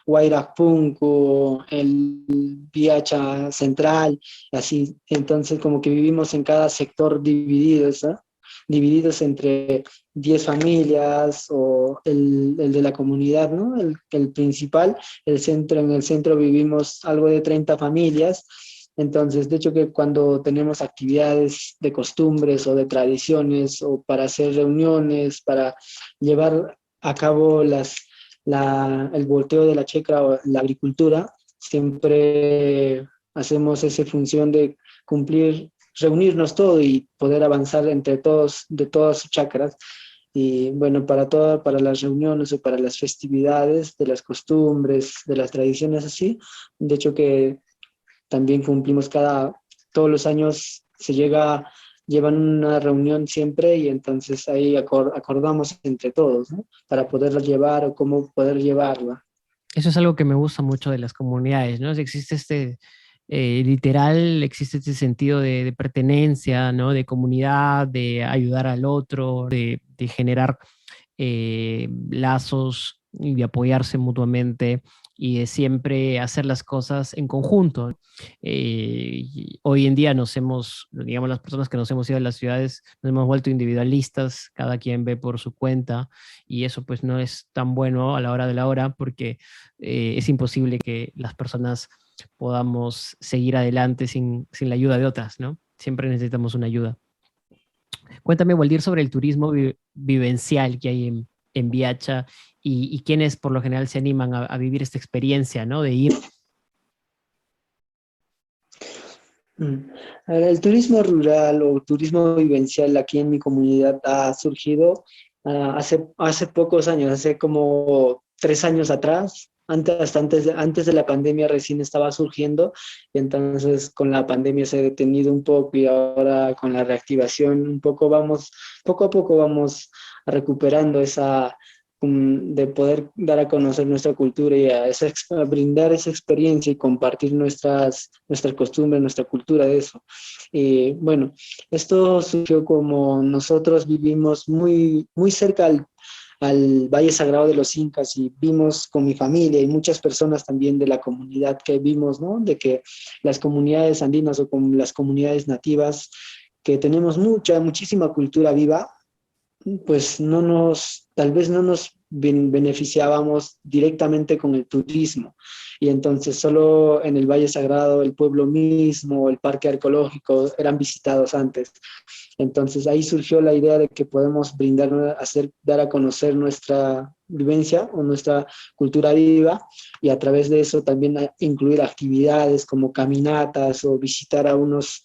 S2: Huayrapunco, el Viacha Central, así, entonces como que vivimos en cada sector divididos, ¿no? Divididos entre 10 familias o el de la comunidad, ¿no? El principal, en el centro vivimos algo de 30 familias. Entonces, de hecho que cuando tenemos actividades de costumbres o de tradiciones o para hacer reuniones, para llevar a cabo el volteo de la chacra o la agricultura, siempre hacemos esa función de cumplir, reunirnos todo y poder avanzar entre todos, de todas sus chakras. Y bueno, para las reuniones o para las festividades, de las costumbres, de las tradiciones así, de hecho que también cumplimos todos los años llevan una reunión siempre y entonces ahí acordamos entre todos, ¿no? Para poderla llevar o cómo poder llevarla.
S1: Eso es algo que me gusta mucho de las comunidades, ¿no? Si existe literal, existe este sentido de pertenencia, ¿no? De comunidad, de ayudar al otro, de generar lazos y de apoyarse mutuamente y de siempre hacer las cosas en conjunto. Y hoy en día digamos, las personas que nos hemos ido a las ciudades, nos hemos vuelto individualistas, cada quien ve por su cuenta y eso pues no es tan bueno a la hora de la hora porque es imposible que las personas podamos seguir adelante sin la ayuda de otras, ¿no? Siempre necesitamos una ayuda. Cuéntame, Waldir, sobre el turismo vivencial que hay en Viacha y quiénes por lo general se animan a vivir esta experiencia, ¿no? De ir.
S2: Mm. Ahora, el turismo rural o turismo vivencial aquí en mi comunidad ha surgido hace pocos años, hace como 3 años atrás. Antes de la pandemia recién estaba surgiendo y entonces con la pandemia se ha detenido un poco y ahora con la reactivación poco a poco vamos recuperando de poder dar a conocer nuestra cultura y a brindar esa experiencia y compartir nuestras costumbres, nuestra cultura de eso. Y bueno, esto surgió como nosotros vivimos muy cerca al Valle Sagrado de los Incas y vimos con mi familia y muchas personas también de la comunidad que vimos, ¿no? De que las comunidades andinas o con las comunidades nativas, que tenemos muchísima cultura viva, pues tal vez no nos beneficiábamos directamente con el turismo. Y entonces solo en el Valle Sagrado, el pueblo mismo, el parque arqueológico eran visitados antes. Entonces ahí surgió la idea de que podemos dar a conocer nuestra vivencia o nuestra cultura viva y a través de eso también incluir actividades como caminatas o visitar a unos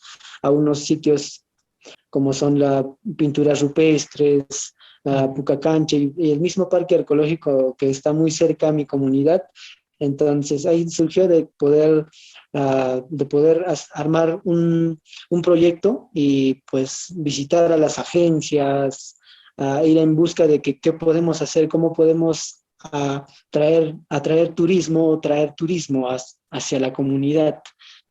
S2: sitios como son las pinturas rupestres, la Pucacancha y el mismo parque arqueológico que está muy cerca a mi comunidad. Entonces ahí surgió de poder armar un proyecto y pues visitar a las agencias, ir en busca de qué podemos hacer, cómo podemos atraer turismo hacia la comunidad,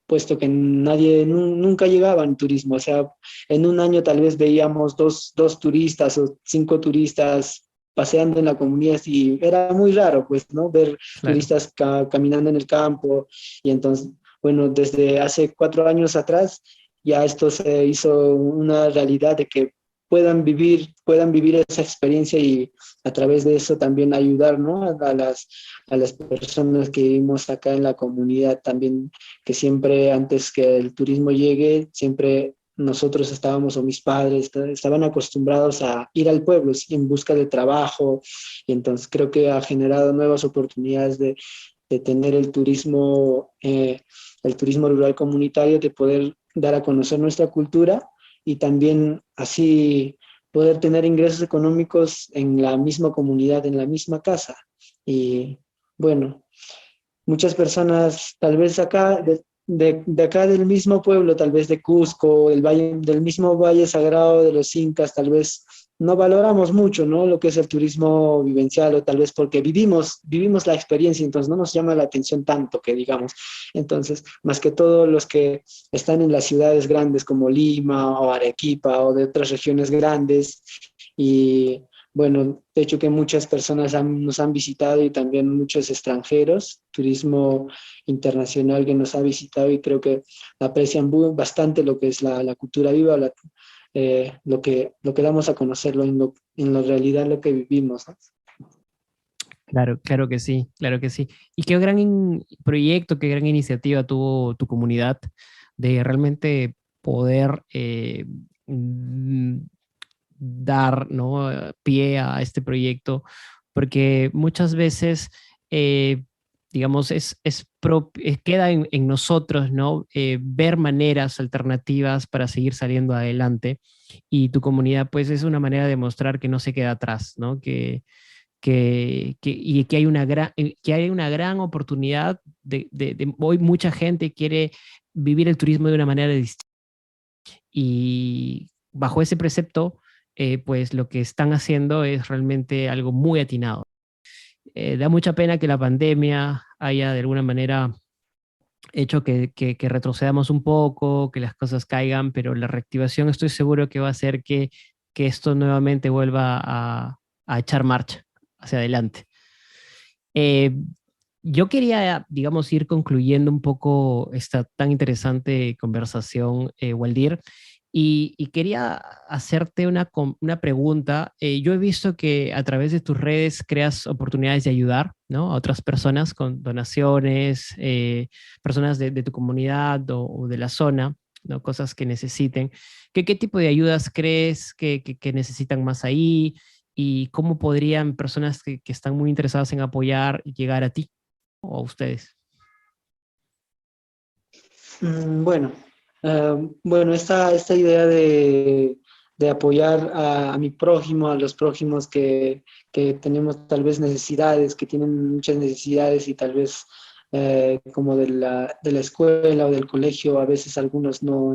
S2: puesto que nunca llegaba en turismo. O sea, en un año tal vez veíamos dos turistas o 5 turistas paseando en la comunidad y era muy raro, pues, ¿no? Ver
S1: Claro.
S2: turistas caminando en el campo y entonces, bueno, desde hace 4 años atrás ya esto se hizo una realidad de que puedan vivir esa experiencia y a través de eso también ayudar, ¿no? A las personas que vivimos acá en la comunidad también, que siempre antes que el turismo llegue, siempre nosotros estábamos o mis padres estaban acostumbrados a ir al pueblo en busca de trabajo y entonces creo que ha generado nuevas oportunidades de tener el turismo rural comunitario, de poder dar a conocer nuestra cultura y también así poder tener ingresos económicos en la misma comunidad, en la misma casa. Y bueno, muchas personas, tal vez acá, de acá del mismo pueblo, tal vez de Cusco, del mismo Valle Sagrado de los Incas, tal vez no valoramos mucho, ¿no? Lo que es el turismo vivencial o tal vez porque vivimos la experiencia, entonces no nos llama la atención tanto que digamos. Entonces, más que todo los que están en las ciudades grandes como Lima o Arequipa o de otras regiones grandes y bueno, de hecho que muchas personas nos han visitado y también muchos extranjeros, turismo internacional que nos ha visitado y creo que aprecian bastante lo que es la cultura viva, lo que damos a conocerlo en la realidad, lo que vivimos, ¿no?
S1: Claro, claro que sí, claro que sí. Y qué gran proyecto, qué gran iniciativa tuvo tu comunidad de realmente poder mm, dar, ¿no? Pie a este proyecto, porque muchas veces, digamos, queda en nosotros, ¿no? Ver maneras alternativas para seguir saliendo adelante, y tu comunidad, pues, es una manera de mostrar que no se queda atrás, ¿no? Y que hay una gran oportunidad hoy mucha gente quiere vivir el turismo de una manera distinta, y bajo ese precepto, pues lo que están haciendo es realmente algo muy atinado. Da mucha pena que la pandemia haya de alguna manera hecho que retrocedamos un poco, que las cosas caigan, pero la reactivación estoy seguro que va a hacer que esto nuevamente vuelva a echar marcha hacia adelante. Eh, yo quería, digamos, ir concluyendo un poco esta tan interesante conversación, Waldir, y quería hacerte una pregunta. Yo he visto que a través de tus redes creas oportunidades de ayudar, ¿no? A otras personas con donaciones, personas de tu comunidad o de la zona, ¿no? Cosas que necesiten. ¿Qué tipo de ayudas crees que necesitan más ahí? ¿Y cómo podrían personas que están muy interesadas en apoyar llegar a ti o a ustedes?
S2: Bueno, bueno, esta idea de apoyar a mi prójimo, a los prójimos que tenemos tal vez necesidades, que tienen muchas necesidades y tal vez como de la escuela o del colegio, a veces algunos no,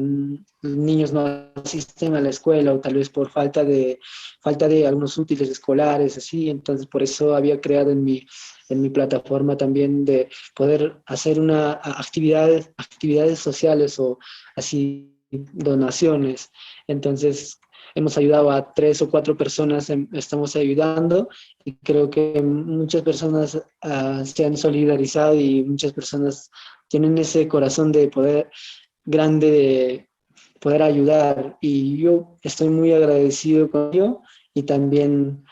S2: los niños no asisten a la escuela o tal vez por falta de algunos útiles escolares, así, entonces por eso había creado en mi plataforma también de poder hacer actividades sociales o así donaciones. Entonces, hemos ayudado a 3 o 4 personas, estamos ayudando y creo que muchas personas se han solidarizado y muchas personas tienen ese corazón de poder grande de poder ayudar y yo estoy muy agradecido con ello y también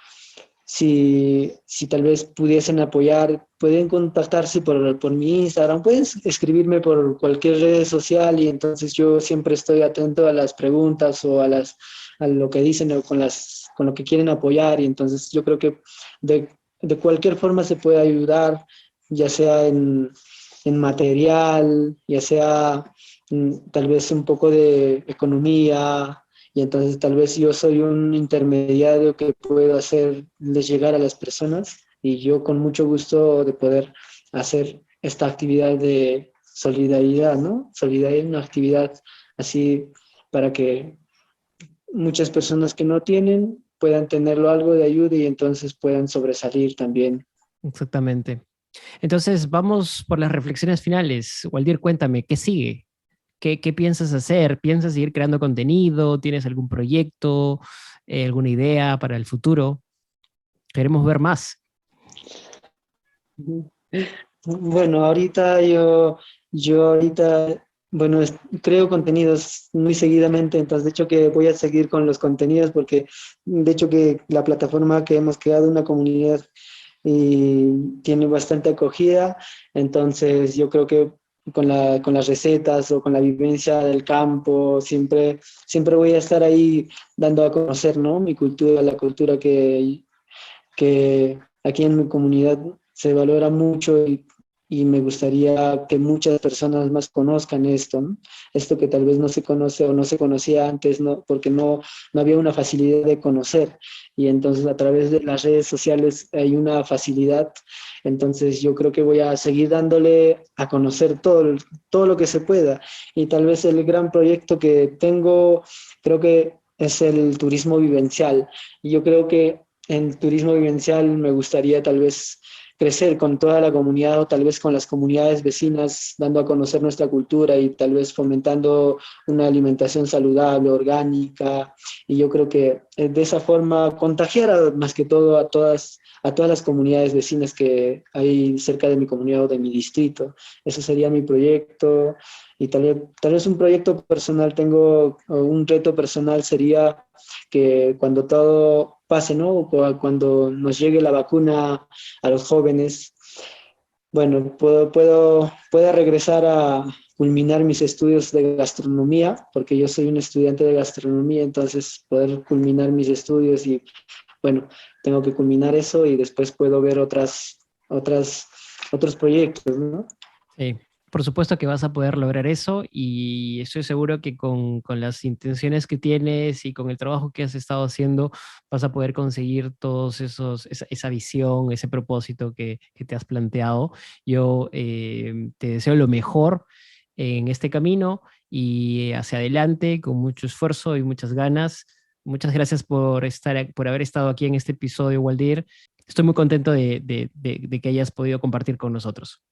S2: si tal vez pudiesen apoyar, pueden contactarse por mi Instagram, pueden escribirme por cualquier red social y entonces yo siempre estoy atento a las preguntas o a lo que dicen o con lo que quieren apoyar y entonces yo creo que de, de cualquier forma se puede ayudar, ya sea en material, ya sea tal vez un poco de economía, y entonces tal vez yo soy un intermediario que puedo hacerles llegar a las personas y yo con mucho gusto de poder hacer esta actividad de solidaridad, ¿no? Solidaridad es una actividad así para que muchas personas que no tienen puedan tenerlo algo de ayuda y entonces puedan sobresalir también.
S1: Exactamente. Entonces, vamos por las reflexiones finales. Waldir, cuéntame, ¿qué sigue? ¿Qué piensas hacer? ¿Piensas seguir creando contenido? ¿Tienes algún proyecto, alguna idea para el futuro? Queremos ver más.
S2: Bueno, yo ahorita, bueno, creo contenidos muy seguidamente, entonces de hecho que voy a seguir con los contenidos porque de hecho que la plataforma que hemos creado, una comunidad y tiene bastante acogida, entonces yo creo que con las recetas o con la vivencia del campo, siempre voy a estar ahí dando a conocer, ¿no? Mi cultura, la cultura que aquí en mi comunidad se valora mucho y me gustaría que muchas personas más conozcan esto, ¿no? Esto que tal vez no se conoce o no se conocía antes, ¿no? Porque no había una facilidad de conocer y entonces a través de las redes sociales hay una facilidad, entonces yo creo que voy a seguir dándole a conocer todo lo que se pueda y tal vez el gran proyecto que tengo creo que es el turismo vivencial y yo creo que en turismo vivencial me gustaría tal vez crecer con toda la comunidad o tal vez con las comunidades vecinas, dando a conocer nuestra cultura y tal vez fomentando una alimentación saludable, orgánica. Y yo creo que de esa forma contagiar más que todo a todas las comunidades vecinas que hay cerca de mi comunidad o de mi distrito. Ese sería mi proyecto. Y tal vez un proyecto personal tengo, o un reto personal sería que cuando todo pase, ¿no? Cuando nos llegue la vacuna a los jóvenes, bueno, pueda regresar a culminar mis estudios de gastronomía, porque yo soy un estudiante de gastronomía, entonces poder culminar mis estudios y, bueno, tengo que culminar eso y después puedo ver otras otros proyectos, ¿no?
S1: Sí, por supuesto que vas a poder lograr eso y estoy seguro que con las intenciones que tienes y con el trabajo que has estado haciendo vas a poder conseguir todos esa visión, ese propósito que te has planteado. Yo te deseo lo mejor en este camino y hacia adelante con mucho esfuerzo y muchas ganas. Muchas gracias por haber estado aquí en este episodio, Waldir. Estoy muy contento de que hayas podido compartir con nosotros.